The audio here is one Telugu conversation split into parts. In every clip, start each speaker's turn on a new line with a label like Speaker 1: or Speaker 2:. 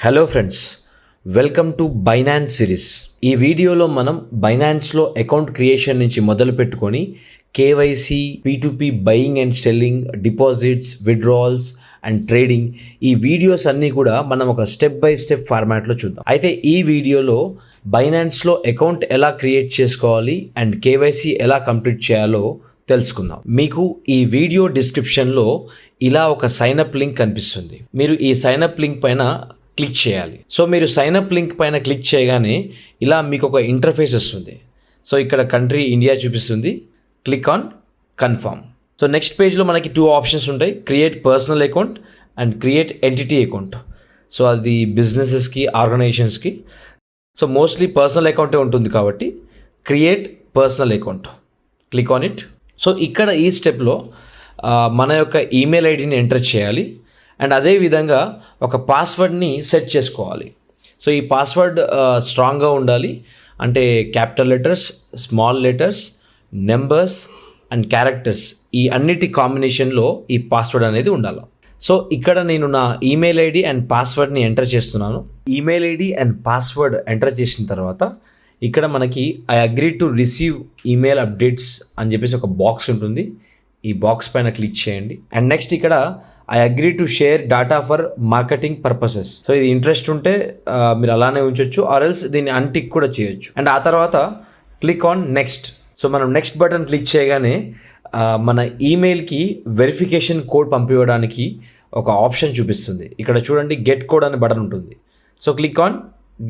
Speaker 1: Hello friends, welcome to Binance series. ఈ వీడియోలో మనం బైనాన్స్లో అకౌంట్ క్రియేషన్ నుంచి మొదలు పెట్టుకొని KYC, P2P buying and selling, deposits, withdrawals and trading, ఈ వీడియోస్ అన్నీ కూడా మనం ఒక స్టెప్ బై స్టెప్ ఫార్మాట్లో చూద్దాం. అయితే ఈ వీడియోలో బైనాన్స్లో అకౌంట్ ఎలా క్రియేట్ చేసుకోవాలి అండ్ కేవైసీ ఎలా కంప్లీట్ చేయాలో తెలుసుకుందాం. మీకు ఈ వీడియో డిస్క్రిప్షన్లో ఇలా ఒక సైన్అప్ లింక్ కనిపిస్తుంది. మీరు ఈ సైన్అప్ లింక్ పైన క్లిక్ చేయాలి. సో మీరు సైన్అప్ లింక్ పైన క్లిక్ చేయగానే ఇలా మీకు ఒక ఇంటర్ఫేస్ వస్తుంది. సో ఇక్కడ కంట్రీ ఇండియా చూపిస్తుంది. Click on confirm. So next పేజ్లో మనకి 2 ఆప్షన్స్ ఉంటాయి, create personal account and create entity account. So అది బిజినెసెస్కి, ఆర్గనైజేషన్స్కి. సో మోస్ట్లీ పర్సనల్ అకౌంటే ఉంటుంది కాబట్టి create personal account, click on it. So ఇక్కడ ఈ స్టెప్లో మన యొక్క ఈమెయిల్ ఐడిని ఎంటర్ చేయాలి అండ్ అదేవిధంగా ఒక పాస్వర్డ్ని సెట్ చేసుకోవాలి. సో ఈ పాస్వర్డ్ స్ట్రాంగ్గా ఉండాలి, అంటే capital letters, small letters, numbers and characters, ఈ అన్నిటి కాంబినేషన్లో ఈ పాస్వర్డ్ అనేది ఉండాలి. సో ఇక్కడ నేను నా ఈమెయిల్ ఐడి అండ్ పాస్వర్డ్ని ఎంటర్ చేస్తున్నాను. Email ID and password enter చేసిన తర్వాత ఇక్కడ మనకి I agree to receive email updates అని చెప్పేసి ఒక బాక్స్ ఉంటుంది. ఈ బాక్స్ పైన క్లిక్ చేయండి అండ్ నెక్స్ట్ ఇక్కడ I agree to share data for marketing purposes. So ఇది ఇంట్రెస్ట్ ఉంటే మీరు అలానే ఉంచవచ్చు, ఆర్ ఎల్స్ దీన్ని అన్టిక్ కూడా చేయొచ్చు. అండ్ ఆ తర్వాత క్లిక్ ఆన్ నెక్స్ట్. సో మనం నెక్స్ట్ బటన్ క్లిక్ చేయగానే మన ఈమెయిల్కి వెరిఫికేషన్ కోడ్ పంపించడానికి ఒక ఆప్షన్ చూపిస్తుంది. ఇక్కడ చూడండి, గెట్ కోడ్ అనే బటన్ ఉంటుంది. So click on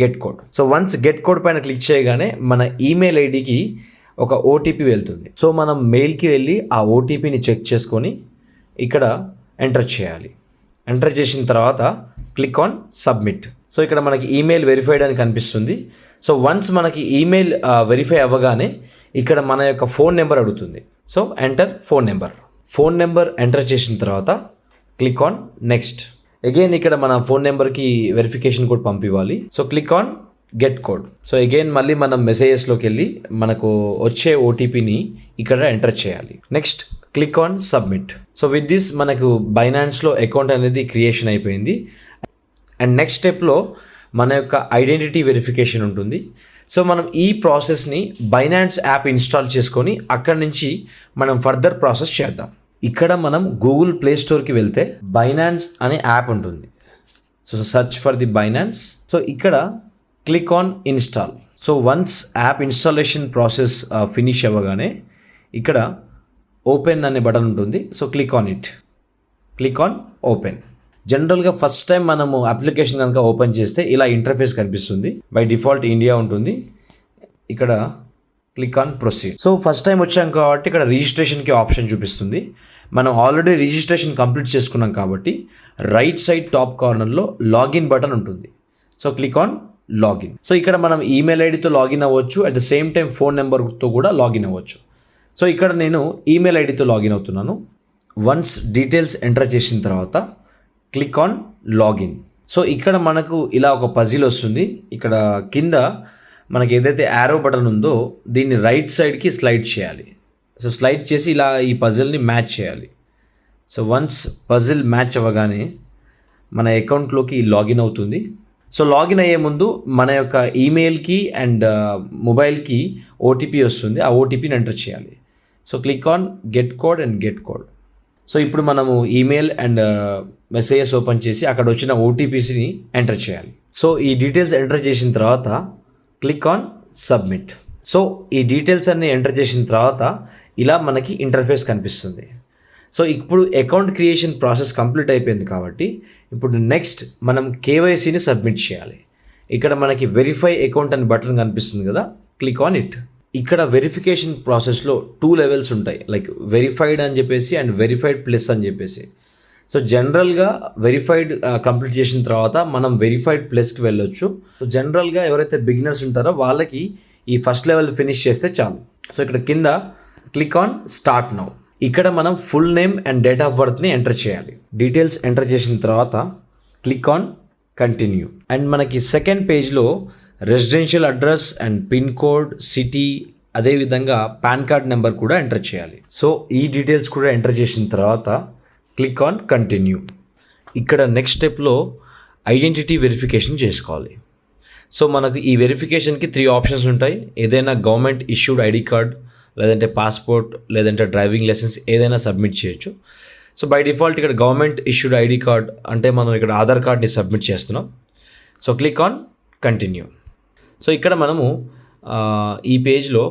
Speaker 1: get code. So once get code పైన క్లిక్ చేయగానే మన ఈమెయిల్ ఐడికి ఒక ఓటీపీ వెళ్తుంది. సో మనం మెయిల్కి వెళ్ళి ఆ ఓటీపీని చెక్ చేసుకొని ఇక్కడ ఎంటర్ చేయాలి. ఎంటర్ చేసిన తర్వాత క్లిక్ ఆన్ సబ్మిట్. సో ఇక్కడ మనకి ఈమెయిల్ వెరిఫైడ్ అని కనిపిస్తుంది. సో వన్స్ మనకి ఈమెయిల్ వెరిఫై అవ్వగానే ఇక్కడ మన యొక్క ఫోన్ నెంబర్ అడుగుతుంది. So enter phone number. Phone number enter చేసిన తర్వాత క్లిక్ ఆన్ నెక్స్ట్. అగైన్ ఇక్కడ మన ఫోన్ నెంబర్కి వెరిఫికేషన్ కోడ్ పంపివ్వాలి. So click on get code. So again మళ్ళీ మనం మెసేజెస్లోకి వెళ్ళి మనకు వచ్చే ఓటీపీని ఇక్కడ ఎంటర్ చేయాలి. Next click on submit. So with this మనకు బైనాన్స్లో అకౌంట్ అనేది క్రియేషన్ అయిపోయింది. అండ్ నెక్స్ట్ స్టెప్లో మన యొక్క ఐడెంటిటీ వెరిఫికేషన్ ఉంటుంది. సో మనం ఈ ప్రాసెస్ని బైనాన్స్ యాప్ ఇన్స్టాల్ చేసుకొని అక్కడి నుంచి మనం ఫర్దర్ ప్రాసెస్ చేద్దాం. ఇక్కడ మనం గూగుల్ ప్లే స్టోర్కి వెళ్తే బైనాన్స్ అనే యాప్ ఉంటుంది. So search for the Binance. So ఇక్కడ click on install. So once app installation process finish అవ్వగానే ఇక్కడ ఓపెన్ అనే బటన్ ఉంటుంది. So click on it. Click on open. జనరల్గా ఫస్ట్ టైం మనము అప్లికేషన్ కనుక ఓపెన్ చేస్తే ఇలా ఇంటర్ఫేస్ కనిపిస్తుంది. బై డిఫాల్ట్ ఇండియా ఉంటుంది. ఇక్కడ click on proceed. So first time వచ్చాం కాబట్టి ఇక్కడ రిజిస్ట్రేషన్కి ఆప్షన్ చూపిస్తుంది. మనం ఆల్రెడీ రిజిస్ట్రేషన్ కంప్లీట్ చేసుకున్నాం కాబట్టి రైట్ సైడ్ టాప్ కార్నర్లో లాగిన్ బటన్ ఉంటుంది. So click on login. So ఇక్కడ మనం ఈమెయిల్ ఐడితో లాగిన్ అవ్వచ్చు, at the same time phone నెంబర్తో కూడా లాగిన్ అవ్వచ్చు. సో ఇక్కడ నేను ఈమెయిల్ ఐడితో లాగిన్ అవుతున్నాను. వన్స్ డీటెయిల్స్ ఎంటర్ చేసిన తర్వాత క్లిక్ ఆన్ లాగిన్. సో ఇక్కడ మనకు ఇలా ఒక పజిల్ వస్తుంది. ఇక్కడ కింద మనకి ఏదైతే యారో బటన్ ఉందో దీన్ని రైట్ సైడ్కి స్లైడ్ చేయాలి. సో స్లైడ్ చేసి ఇలా ఈ పజిల్ని మ్యాచ్ చేయాలి. సో వన్స్ పజిల్ మ్యాచ్ అవ్వగానే మన అకౌంట్లోకి లాగిన్ అవుతుంది. సో లాగిన్ అయ్యే ముందు మన యొక్క ఈమెయిల్కి అండ్ మొబైల్కి ఓటీపీ వస్తుంది. ఆ ఓటీపీని ఎంటర్ చేయాలి. So click on get code and get code. So ఇప్పుడు మనము ఈమెయిల్ అండ్ మెసేజెస్ ఓపెన్ చేసి అక్కడ వచ్చిన ఓటీపీస్ని ఎంటర్ చేయాలి. సో ఈ డీటెయిల్స్ ఎంటర్ చేసిన తర్వాత క్లిక్ ఆన్ సబ్మిట్. సో ఈ డీటెయిల్స్ అన్ని ఎంటర్ చేసిన తర్వాత ఇలా మనకి ఇంటర్ఫేస్ కనిపిస్తుంది. సో ఇప్పుడు అకౌంట్ క్రియేషన్ ప్రాసెస్ కంప్లీట్ అయిపోయింది కాబట్టి ఇప్పుడు నెక్స్ట్ మనం కేవైసీని సబ్మిట్ చేయాలి. ఇక్కడ మనకి వెరిఫై అకౌంట్ అని బటన్ కనిపిస్తుంది కదా, క్లిక్ ఆన్ ఇట్. ఇక్కడ వెరిఫికేషన్ ప్రాసెస్లో 2 లెవెల్స్ ఉంటాయి, లైక్ వెరిఫైడ్ అని చెప్పేసి అండ్ వెరిఫైడ్ ప్లస్ అని చెప్పేసి. సో జనరల్గా వెరిఫైడ్ కంప్లీట్ చేసిన తర్వాత మనం వెరిఫైడ్ ప్లస్కి వెళ్ళొచ్చు. సో జనరల్గా ఎవరైతే బిగినర్స్ ఉంటారో వాళ్ళకి ఈ ఫస్ట్ లెవెల్ ఫినిష్ చేస్తే చాలు. సో ఇక్కడ కింద క్లిక్ ఆన్ స్టార్ట్ నౌ. ఇక్కడ మనం full name and date of బర్త్ని ఎంటర్ చేయాలి. డీటెయిల్స్ ఎంటర్ చేసిన తర్వాత క్లిక్ ఆన్ కంటిన్యూ. అండ్ మనకి సెకండ్ పేజ్లో residential address and pin code, city, అదేవిధంగా పాన్ కార్డ్ నెంబర్ కూడా ఎంటర్ చేయాలి. సో ఈ డీటెయిల్స్ కూడా ఎంటర్ చేసిన తర్వాత క్లిక్ ఆన్ కంటిన్యూ. ఇక్కడ నెక్స్ట్ స్టెప్లో ఐడెంటిటీ వెరిఫికేషన్ చేసుకోవాలి. సో మనకు ఈ వెరిఫికేషన్కి 3 ఆప్షన్స్ ఉంటాయి. ఏదైనా గవర్నమెంట్ ఇష్యూడ్ ఐడి కార్డ్, లేదంటే పాస్పోర్ట్, లేదంటే డ్రైవింగ్ లైసెన్స్ ఏదైనా సబ్మిట్ చేయొచ్చు. సో బై డిఫాల్ట్ ఇక్కడ గవర్నమెంట్ ఇష్యూడ్ ఐడి కార్డ్ అంటే మనం ఇక్కడ ఆధార్ కార్డ్ని సబ్మిట్ చేస్తున్నాం. So click on continue. So ఇక్కడ మనము ఈ పేజ్లో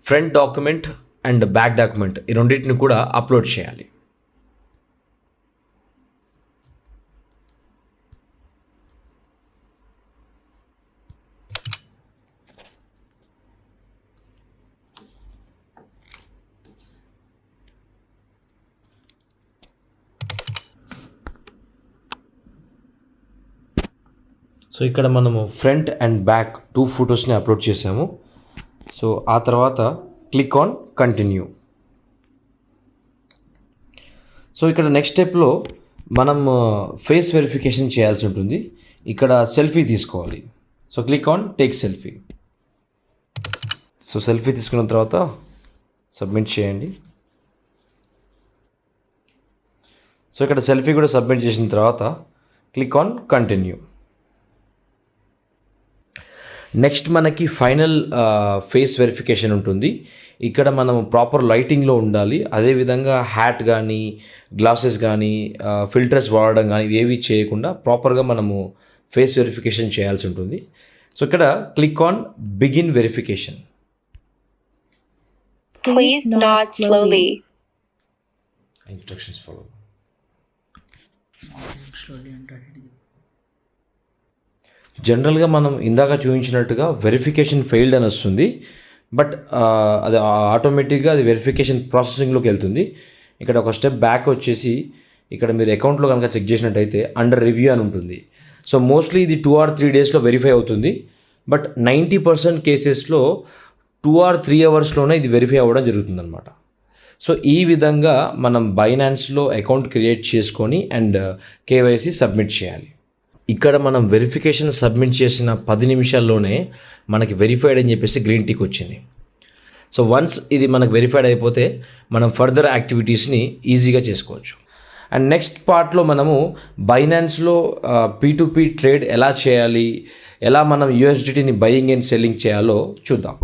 Speaker 1: front document and back document ఈ రెండింటిని కూడా అప్లోడ్ చేయాలి. సో ఇక్కడ మనము ఫ్రంట్ అండ్ బ్యాక్ 2 ఫొటోస్ని అప్లోడ్ చేసాము. సో ఆ తర్వాత క్లిక్ ఆన్ కంటిన్యూ. సో ఇక్కడ నెక్స్ట్ స్టెప్లో మనం ఫేస్ వెరిఫికేషన్ చేయాల్సి ఉంటుంది. ఇక్కడ సెల్ఫీ తీసుకోవాలి. So click on take selfie. So selfie తీసుకున్న తర్వాత సబ్మిట్ చేయండి. సో ఇక్కడ సెల్ఫీ కూడా సబ్మిట్ చేసిన తర్వాత క్లిక్ ఆన్ కంటిన్యూ. నెక్స్ట్ మనకి ఫైనల్ ఫేస్ వెరిఫికేషన్ ఉంటుంది. ఇక్కడ మనం ప్రాపర్ లైటింగ్లో ఉండాలి. అదేవిధంగా హ్యాట్ కానీ, గ్లాసెస్ కానీ, ఫిల్టర్స్ వాడడం కానీ ఏవి చేయకుండా ప్రాపర్గా మనము ఫేస్ వెరిఫికేషన్ చేయాల్సి ఉంటుంది. సో ఇక్కడ click on begin verification.
Speaker 2: Please nod slowly.
Speaker 1: Instructions follow. జనరల్గా మనం ఇందాక చూపించినట్టుగా వెరిఫికేషన్ ఫెయిల్డ్ అని వస్తుంది. బట్ అది ఆటోమేటిక్గా అది వెరిఫికేషన్ ప్రాసెసింగ్లోకి వెళ్తుంది. ఇక్కడ ఒక స్టెప్ బ్యాక్ వచ్చేసి ఇక్కడ మీరు అకౌంట్లో కనుక చెక్ చేసినట్టయితే అండర్ రివ్యూ అని ఉంటుంది. సో మోస్ట్లీ ఇది 2 or 3 డేస్లో వెరిఫై అవుతుంది. బట్ 90% కేసెస్లో 2 or 3 అవర్స్లోనే ఇది వెరిఫై అవ్వడం జరుగుతుందన్నమాట. సో ఈ విధంగా మనం బైనాన్స్లో అకౌంట్ క్రియేట్ చేసుకొని అండ్ కేవైసీ సబ్మిట్ చేయాలి. ఇక్కడ మనం వెరిఫికేషన్ సబ్మిట్ చేసిన 10 నిమిషాల్లోనే మనకి వెరిఫైడ్ అని చెప్పేసి గ్రీన్ టిక్ వచ్చింది. సో వన్స్ ఇది మనకు వెరిఫైడ్ అయిపోతే మనం ఫర్దర్ యాక్టివిటీస్ని ఈజీగా చేసుకోవచ్చు. అండ్ నెక్స్ట్ పార్ట్లో మనము బైనాన్స్లో P2P ట్రేడ్ ఎలా చేయాలి, ఎలా మనం USDTని బయింగ్ అండ్ సెల్లింగ్ చేయాలో చూద్దాం.